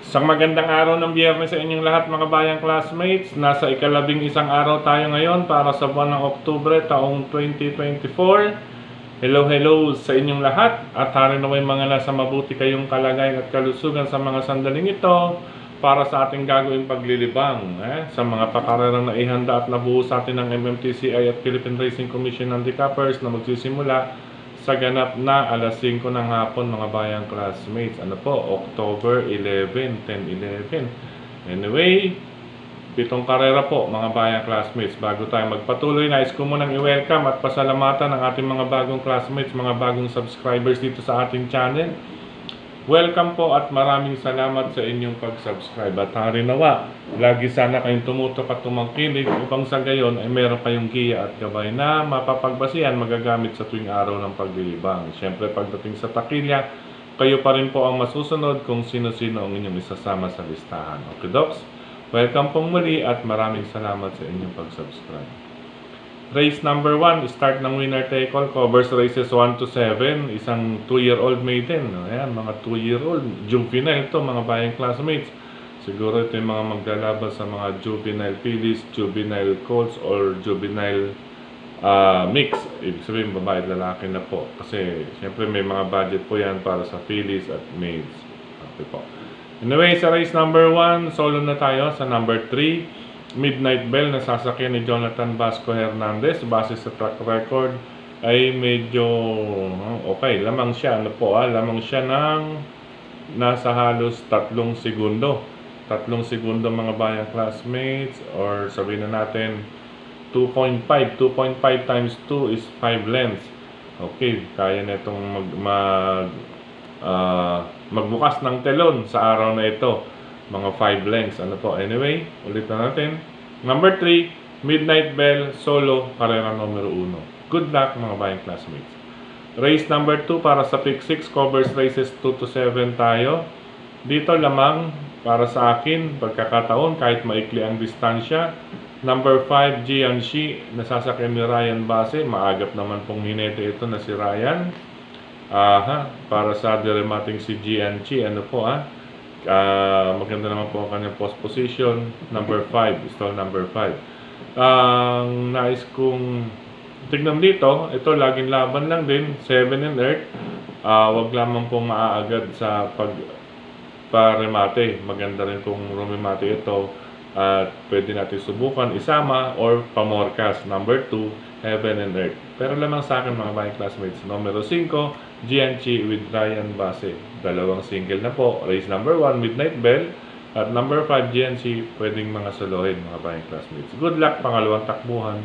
Isang magandang araw ng Biyernes sa inyong lahat mga bayang classmates. Nasa ika-11 araw tayo ngayon para sa buwan ng Oktubre taong 2024. Hello sa inyong lahat at hari naway mga nasa mabuti kayong kalagayan at kalusugan sa mga sandaling ito para sa ating gagawing paglilibang sa mga pakarerang na ihanda at nabuo sa atin ng MMTCI at Philippine Racing Commission Handicappers na magsisimula sa ganap na alas 5 ng hapon mga bayang classmates. Ano po? October 11, 10-11. Anyway, 7 karera po mga bayang classmates. Bago tayo magpatuloy, nais ko munang i-welcome at pasalamatan ang ating mga bagong classmates, mga bagong subscribers dito sa ating channel. Welcome po at maraming salamat sa inyong pag-subscribe. At hari nawa, lagi sana kayong tumutok at tumangkilig upang sa gayon ay meron kayong giya at gabay na mapapagbasihan magagamit sa tuwing araw ng paglilibang. Siyempre pagdating sa takilya, kayo pa rin po ang masusunod kung sino-sino ang inyong isasama sa listahan. Okay, Docs? Welcome pong muli at maraming salamat sa inyong pag-subscribe. Race number 1, start ng winner take all, covers races 1 to 7, isang 2-year-old maiden. Ayan, mga 2-year-old, juvenile to mga bayang classmates. Siguro ito yung mga maglalaban sa mga juvenile fillies, juvenile colts, or juvenile mix. Ibig sabihin, babae at lalaki na po. Kasi, syempre may mga budget po yan para sa fillies at males. Okay po. Anyway, sa race number 1, solo na tayo sa number 3. Midnight Bell na sasakyan ni Jonathan Vasco Hernandez base sa track record ay medyo okay, lamang siya lamang siya ng nasa halos 3 segundo mga bayang classmates, or sabihin na natin 2.5 times 2 is 5 lengths. Okay, kaya na itong magbukas ng telon sa araw na ito, mga 5 lengths. Anyway, ulit na natin. Number 3, Midnight Bell, solo, karera numero 1. Good luck mga bayang classmates. Race number 2 para sa pick 6, covers races 2 to 7 tayo. Dito lamang para sa akin, pagkakataon kahit maikli ang distansya. Number 5, Gianchi, nasasakyan ni Ryan Base. Maagap naman pong hinete ito na si Ryan. Para sa diremating si Gianchi, maganda naman po ang kanyang post position. Number 5, stall number 5. Nais kong tignan dito, ito laging laban lang din, 7 and Earth. Wag lamang pong maaagad sa paremate. Maganda rin kung rumimate ito at pwede natin subukan isama or pamorkas. Number 2, Heaven and Earth. Pero lamang sa akin mga bayang classmates, numero 5, Gianchi with Ryan Base. Dalawang single na po. Race number 1, Midnight Bell. At number 5, Gianchi, pwedeng mga solohin mga bayang classmates. Good luck pangalawang takbuhan.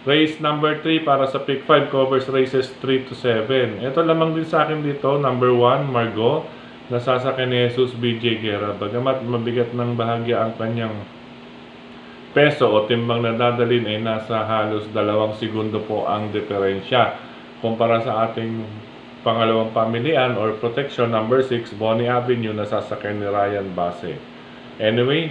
Race number 3 para sa pick 5, covers races 3 to 7. Ito lamang din sa akin dito. Number 1, Margot. Nasasakyan ni Jesus BJ Guerra. Bagamat mabigat ng bahagya ang kanyang peso o timbang na dadalhin ay nasa halos 2 segundo po ang diferensya kumpara sa ating pangalawang pamilian or protection. Number 6, Bonnie Avenue, nasasakyan ni Ryan Base. Anyway,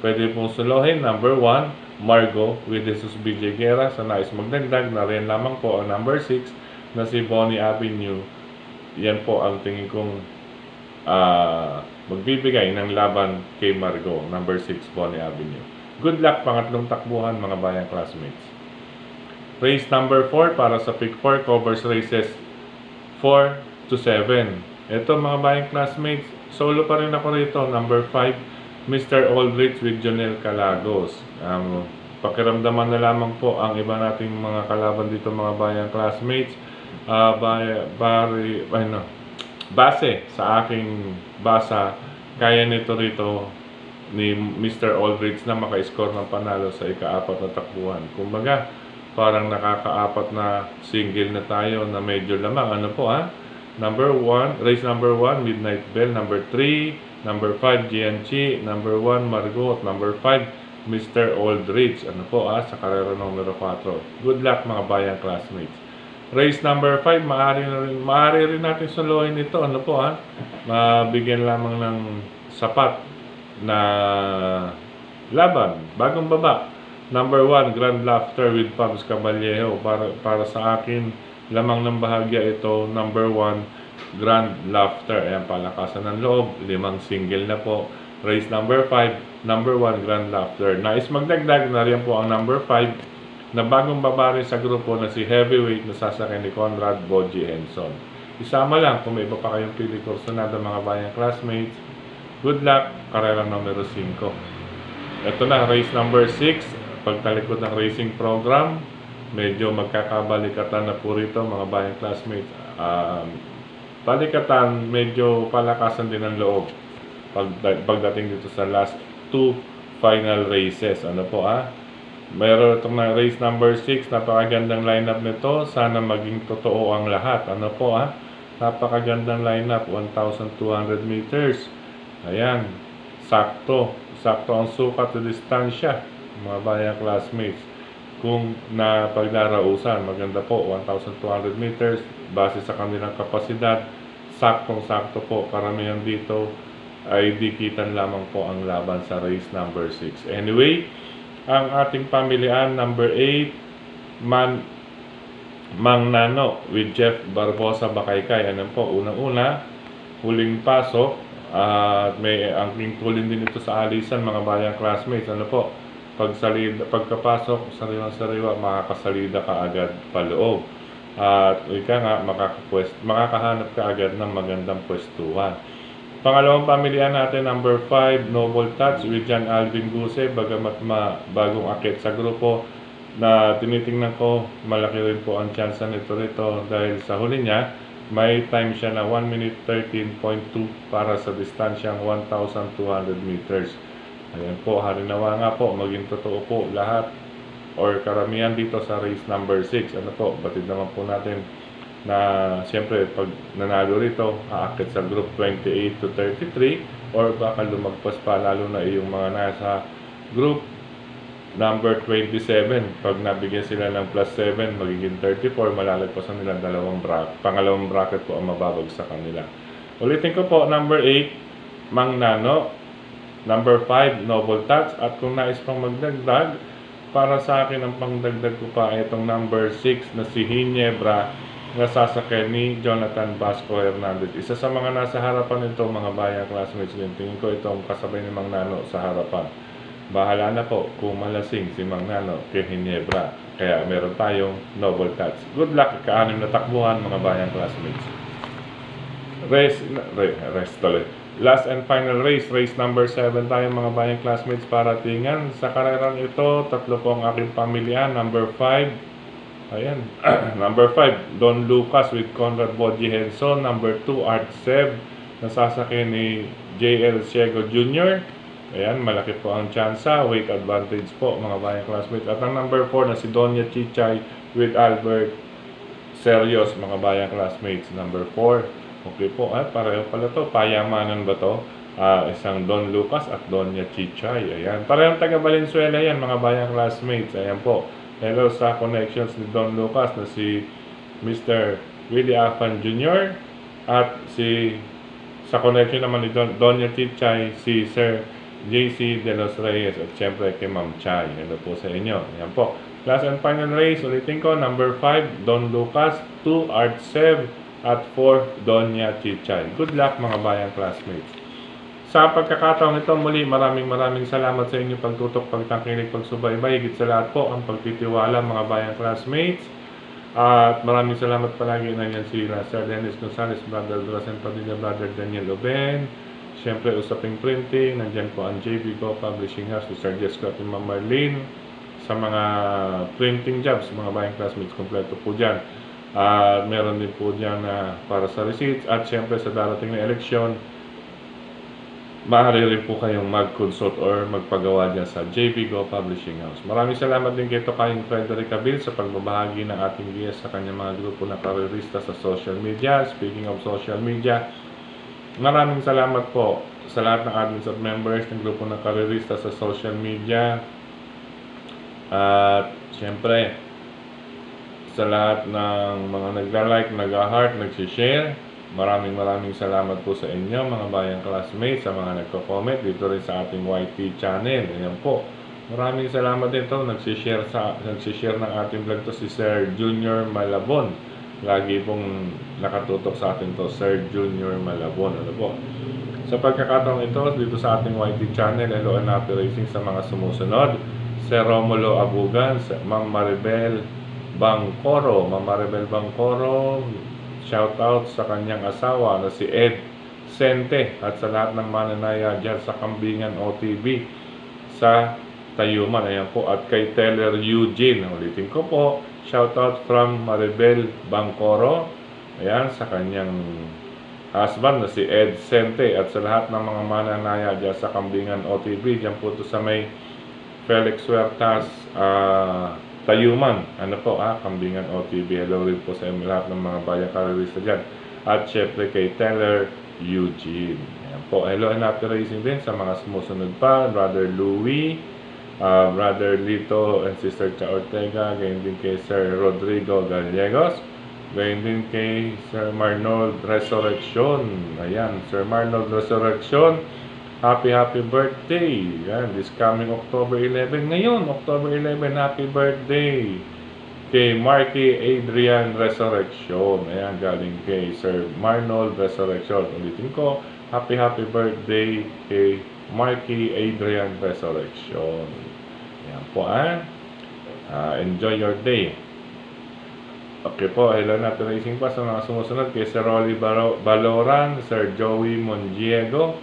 pwede pong suluhin. Number 1, Margot with Jesus BJ Guerra. Sa nais magdagdag na rin lamang po ang number 6 na si Bonnie Avenue. Yan po ang tingin kong magbibigay ng laban kay Margot. Number 6, Bonnie Avenue. Good luck pangatlong takbuhan mga bayang classmates. Race number 4 para sa pick 4, covers races 4 to 7. Ito mga bayang classmates, solo pa rin ako rito. Number 5, Mr. Aldrich with Jonel Calagos. Pakiramdaman na lamang po ang iba nating mga kalaban dito mga bayang classmates. Base sa aking basa, kaya nito rito ni Mr. Aldrich na maka-score ng panalo sa ika-4 na takbuhan. Kumbaga, parang nakaka-4 na single na tayo na medyo lamang. Number 1, race number 1, Midnight Bell. Number 3, number 5, Gianchi. Number 1, Margot. Number 5, Mr. Aldrich. Sa karera numero 4. Good luck mga bayang classmates. Race number 5, maaari rin natin suluhin ito. Mabigyan lamang ng sapat na laban, bagong baba. Number 1, Grand Laughter with Pabs Caballero. Para sa akin, lamang ng bahagya ito. Number 1, Grand Laughter. Ayan, palakasan ng loob. 5 single na po. Race number 5, number 1, Grand Laughter. Nais magdagdag na rin po ang number 5 na bagong babae sa grupo na si Heavyweight na sasakay ni Conrad Boji Henson. Isama lang kung may iba pa kayong pili kursunada mga bayang classmates. Good luck, karera numero 5. Ito na, race number 6, pagtalikod ng racing program. Medyo magkakabalikatan na po rito mga bayang classmates. Balikatan, medyo palakasan din ang loob pagdating dito sa last 2 final races. Ano po mayroon itong na race number 6, napakagandang lineup nito. Sana maging totoo ang lahat. Ano po napakagandang lineup, 1,200 meters. Ayan, sakto ang sukat sa distansya mga bayang classmates. Kung napagdarausan, maganda po, 1,200 meters base sa kanilang kapasidad. Saktong-sakto po, karamihan dito ay dikitan lamang po ang laban sa race number 6. Anyway, ang ating pamilian number 8, Mang Nano with Jeff Barbosa Bakaykay. Ano po, unang-una, huling pasok at may angking tulin din ito sa alisan mga bayang classmates. Ano po, pagkapasok, sariwang-sariwa, makakasalida ka agad paloob. At ika nga, makakahanap ka agad ng magandang pwestuhan. Pangalawang pamilihan natin, number 5, Noble Touch with John Alvin Guse. Bagamat bagong akit sa grupo na tinitingnan ko, malaki rin po ang chance nito dahil sa huli niya, may time siya na 1 minute 13.2 para sa distansyang 1,200 meters. Ayan po, harinawa nga po, maging totoo po lahat or karamihan dito sa race number 6. Ano po, batid naman po natin na siyempre pag nanalo rito, aakit sa group 28 to 33 or baka lumagpas pa lalo na yung mga nasa group number 27. Pag nabigyan sila ng plus 7, magiging 34, malalagpasan nila pangalawang bracket po ang mababag sa kanila. Ulitin ko po, number 8, Mang Nano, number 5, Noble Touch, at kung nais pang magdagdag, para sa akin ang pangdagdag ko pa itong number 6 na si Ginebra na sasakay ni Jonathan Vasco Hernandez. Isa sa mga nasa harapan nito mga bayang classmates din. Tingin ko itong kasabay ni Mang Nano sa harapan. Bahala na po kung malasing si Mang Nano kay Ginebra. Kaya meron tayong Noble Touch. Good luck, ka-anim na takbuhan mga bayang classmates. Rest tuloy. Last and final race, race number 7 tayo mga bayang classmates para tingan. Sa karerang ito, tatlo po ang aking pamilya. Number 5, ayan, number 5, Don Lucas with Conrad Boji Henson. Number 2, Art Seb, nasasakay ni JL Ciego Jr. Ayan, malaki po ang tsansa, weight advantage po mga bayang classmates. At ang number 4 na si Donya Chichay with Albert Serios mga bayang classmates. Number 4, okay po, pareho pala to, payamanan ba to? Isang Don Lucas at Donya Chichay. Ayan, parehong taga Valenzuela yan mga bayang classmates. Ayan po. Hello sa connections ni Don Lucas na si Mr. Willie Afan Jr. At sa connection naman ni Donya Chichay, si Sir JC De Los Reyes at syempre kay Ma'am Chay. Hello po sa inyo. Ayan po. Last and final race, ulitin ko, number 5, Don Lucas, 2, Art Seb, at 4, Donya Chichay. Good luck mga bayang classmates. Sa pagkakataon ito muli, maraming salamat sa inyong pagtutok, pagtangkilik, pagsubaybay. Higit sa lahat po ang pagtitiwala mga bayang classmates. At maraming salamat palagi na yan si Sir Dennis Gonzales, Brother Durasen Padilla, Brother Daniel Oben. Siyempre usaping printing, nandyan po ang JB Go Publishing House, Sir Jess Scott and Ma'am Marlene. Sa mga printing jobs, mga bayang classmates, kompleto po dyan. Meron din po dyan para sa receipts. At siyempre sa darating na eleksyon, maaari rin po kayong mag-consult or magpagawa dyan sa JB Go Publishing House. Maraming salamat din kay Tokayong Frederick Abil sa pagbabahagi ng ating guest sa kanyang mga grupo na karerista sa social media. Speaking of social media, maraming salamat po sa lahat ng admins at members ng grupo na karerista sa social media. At siyempre, sa lahat ng mga nagla-like, nag-heart, nag-share, maraming salamat po sa inyo mga bayang classmates, sa mga nagko-comment dito rin sa ating YT channel. Ayan po. Maraming salamat din to. Nag-share ng ating vlog to si Sir Junior Malabon. lagi pong nakatutok sa atin to, Sir Junior Malabon. Ano po? Sa pagkakataong ito, dito sa ating YT channel, hello and happy racing sa mga sumusunod. Sir Romulo Abugan, Ma'am Maribel Bangcoro. Ma'am Maribel Bangcoro, shout out sa kanyang asawa na si Ed Sente at sa lahat ng mananaya dyan sa Kambingan OTV sa Tayuman. Ayan po. At kay Teller Eugene, ulitin ko po, shout out from Maribel Bangcoro. Ayan, sa kanyang husband na si Ed Sente at sa lahat ng mga mananaya dyan sa Kambingan OTV. Dyan po to sa may Felix Huertas Tayuman. Ano po, Kambingan OTV. Hello rin po sa lahat ng mga bayang karerista dyan. At syempre kay Teller Eugene. Ayan po. Hello and happy racing din sa mga sumusunod pa. Brother Louie, Brother Lito and Sister Cha Ortega. Gayon din kay Sir Rodrigo Gallegos. Gayon din kay Sir Marnold Resurrection. Ayan, Sir Marnold Resurrection. Happy birthday. Ayan, this coming October 11. Ngayon, October 11, happy birthday kay Marky Adrian Resurrection. Ayan, galing kay Sir Marnold Resurrection. Ulitin ko, happy birthday kay Marky Adrian Resurrection. Ayan po, enjoy your day. Okay po, hello natin racing pa sa mga sumusunod kay Sir Rolly Baloran, Sir Joey Mondiego,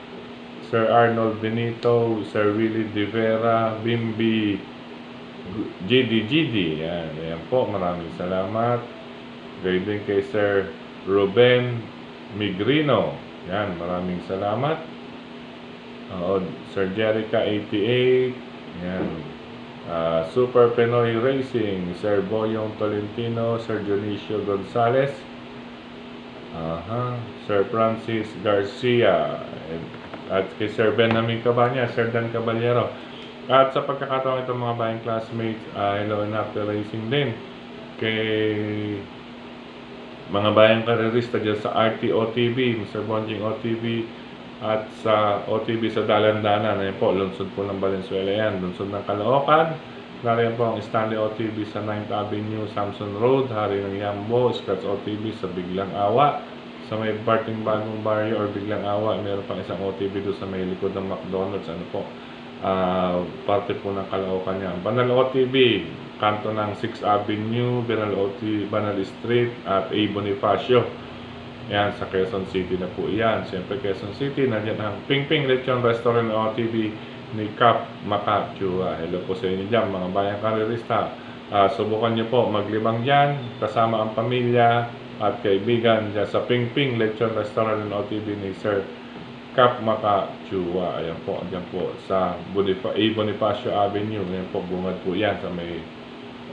Sir Arnold Benito, Sir Willie De Vera, Bimbi GD. Ayan po, maraming salamat. Gayon din kay Sir Ruben Migrino. Ayan, maraming salamat. Sir Jerica 88. Ayan. Super Pinoy Racing, Sir Boyong Tolentino, Sir Dionisio Gonzales, Sir Francis Garcia, at kay Sir Benjamin Cabanya, Sir Dan Caballero. At sa pagkakataon itong mga bayang classmates, hello and happy racing din kay mga bayang karerista dyan sa RT OTV, Mr. Bonjing OTV, at sa OTV sa Dalandanan. Ayan po, lungsod po ng Valenzuela yan, lungsod ng Caloocan. Nariyan po ang Stanley OTV sa 9th Avenue, Samson Road, Hari ng Yambo, Scratch OTV sa Biglang Awa, sa may parting Bagong Barrio or Biglang Awa. Meron pang isang OTV doon sa may likod ng McDonald's. Ano po, parte po ng Caloocan yan. Banal OTV, kanto ng 6th Avenue, Banal Street at A. Bonifacio. Yan, sa Quezon City na po yan. Siyempre Quezon City, nandiyan ang Ping Ping Lechon Restaurant OTV ni Cap Macachua. Hello po sa inyo dyan, mga bayang karerista. Subukan nyo po maglimang dyan, kasama ang pamilya at kaibigan dyan sa Ping Ping Lechon Restaurant OTV ni Sir Cap Macachua. Ayan po, dyan po sa A. Bonifacio Avenue. Ayan po, bungad po yan sa may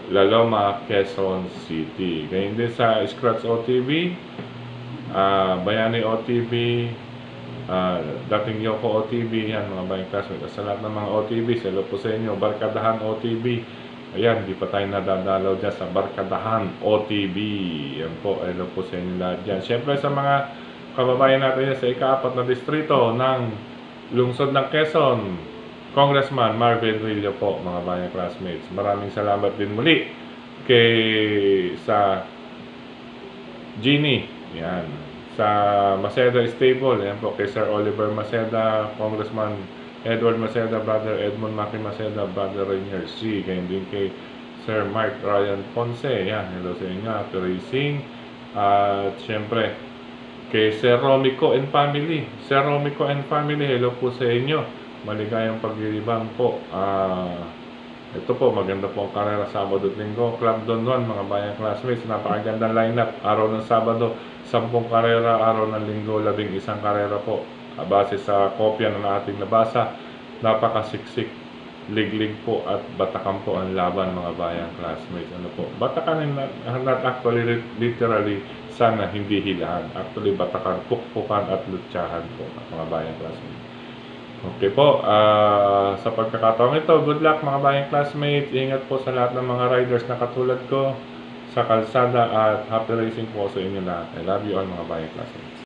Laloma, Quezon City. Ganyan din sa Scratch OTV, Bayani OTV, dating Yoko OTV, yan mga bayang classmates. Sa lahat ng mga OTV, hello po sa inyo. Barkadahan OTV, ayan, di pa tayo nadadalaw dyan sa Barkadahan OTV. Yan po, hello po sa inyo lahat dyan. Siyempre sa mga kababayan natin yan sa ika-4 na distrito ng lungsod ng Quezon, Congressman Marvin Rillo po, mga bayang classmates. Maraming salamat din muli sa Genie, yan, sa Maceda Stable, yan po kay Sir Oliver Maceda, Congressman Edward Maceda, Brother Edmond Maki Maceda, Brother Rainier C. Ganyan din kay Sir Mark Ryan Ponce, yan, hello sa inyo, happy racing. At syempre kay Sir Romico and Family, Sir Romico and Family, hello po sa inyo, maligayang paglilibang po. Ito po, maganda po ang karera Sabado at Linggo. Club Don Juan, mga bayang classmates, napakagandang lineup. Araw ng Sabado, 10 karera. Araw ng Linggo, 11 karera po. Base sa kopya na ating nabasa, napakasiksik, liglig po at batakan po ang laban, mga bayang classmates. Ano po, batakan not actually literally, sana hindi hilahan. Actually, batakan, pukpukan at lutsahan po, mga bayang classmates. Okay po, sa pagkakataong ito, good luck mga bayang classmates. Ingat po sa lahat ng mga riders na katulad ko sa kalsada at happy racing po sa inyo lahat. I love you all mga bayang classmates.